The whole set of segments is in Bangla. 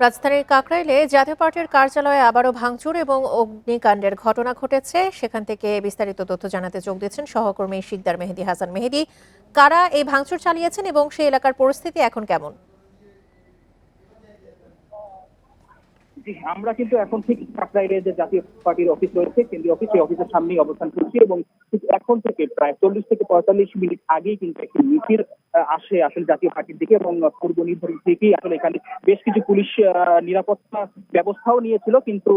রাজধানীর কাকরাইলে জাতীয় পার্টির কার্যালয়ে আবারও ভাঙচুর এবং অগ্নিকাণ্ডের ঘটনা ঘটেছে। সেখান থেকে বিস্তারিত তথ্য জানাতে যোগ দিচ্ছেন সহকর্মী শিকদার মেহেদী হাসান। মেহেদী, কারা এই ভাঙচুর চালিয়েছেন এবং সেই এলাকার পরিস্থিতি এখন কেমন? জি, আমরা কিন্তু এখন ঠিক কাকরাইলে যে জাতীয় পার্টির অফিস রয়েছে, কেন্দ্রীয় অফিস, সেই অফিসের সামনেই অবস্থান করছি এবং ঠিক এখন থেকে প্রায় 40 থেকে 45 মিনিট আগেই কিন্তু একটি মিছিল আসে আসলে জাতীয় পার্টির দিকে এবং পূর্ব নির্ধারিত থেকেই আসলে এখানে বেশ কিছু পুলিশ নিরাপত্তা ব্যবস্থাও নিয়েছিল, কিন্তু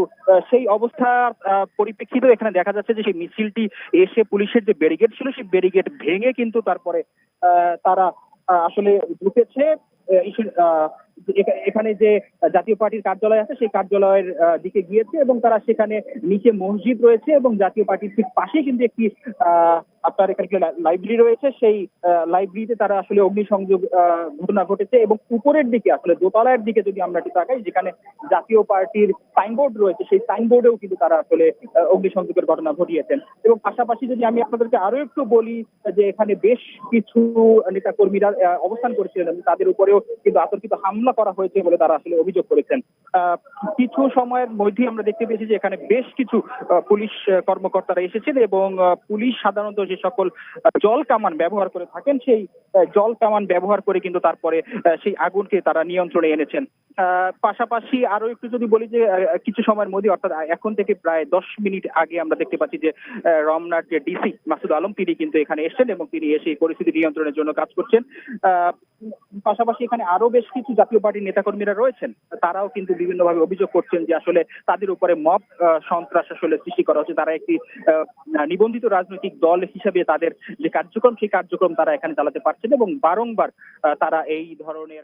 সেই অবস্থার পরিপ্রেক্ষিতে এখানে দেখা যাচ্ছে যে সেই মিছিলটি এসে পুলিশের যে ব্যারিকেড ছিল সেই ব্যারিকেড ভেঙে কিন্তু তারপরে তারা আসলে ঢুকেছে। এখানে যে জাতীয় পার্টির কার্যালয় আছে সেই কার্যালয়ের দিকে গিয়েছে এবং তারা সেখানে নিচে মসজিদ রয়েছে এবং জাতীয় পার্টির ঠিক পাশে কিন্তু একটি আপনার এখানে লাইব্রেরি রয়েছে, সেই লাইব্রেরিতে তারা আসলে অগ্নিসংযোগ ঘটনা ঘটেছে এবং উপরের দিকে আসলে দোতলার দিকে যদি আমরা একটু তাকাই, যেখানে জাতীয় পার্টির সাইনবোর্ড রয়েছে সেই সাইনবোর্ডেও কিন্তু তারা আসলে অগ্নিসংযোগের ঘটনা ঘটিয়েছেন। এবং পাশাপাশি যদি আমি আপনাদেরকে আরো একটু বলি যে এখানে বেশ কিছু নেতা কর্মীরা অবস্থান করেছিলেন এবং তাদের উপরেও কিন্তু আতর্কিত হামলা করা হয়েছে বলে তারা আসলে অভিযোগ করেছেন। কিছু সময়ের মধ্যেই আমরা দেখতে পেয়েছি যে এখানে বেশ কিছু পুলিশ কর্মকর্তারা এসেছেন এবং পুলিশ সাধারণত যে সকল জল কামান ব্যবহার করে থাকেন সেই জল কামান ব্যবহার করে কিন্তু তারপরে সেই আগুনকে তারা নিয়ন্ত্রণে এনেছেন। পাশাপাশি আরো একটু যদি বলি যে কিছু সময়ের মধ্যে অর্থাৎ এখন থেকে প্রায় 10 মিনিট আগে আমরা দেখতে পাচ্ছি যে রমনার যে ডিসি মাসুদ আলম তিনি কিন্তু এখানে এসেছেন এবং তিনি এসে এই পরিস্থিতি নিয়ন্ত্রণের জন্য কাজ করছেন। পাশাপাশি এখানে আরো বেশ কিছু জাতীয় পার্টির নেতাকর্মীরা রয়েছেন, তারাও কিন্তু বিভিন্নভাবে অভিযোগ করছেন যে আসলে তাদের উপরে মব সন্ত্রাস আসলে সৃষ্টি করা হচ্ছে। তারা একটি নিবন্ধিত রাজনৈতিক দল হিসেবে তাদের যে কার্যক্রম সেই কার্যক্রম তারা এখানে চালাতে পারছেন এবং বারংবার তারা এই ধরনের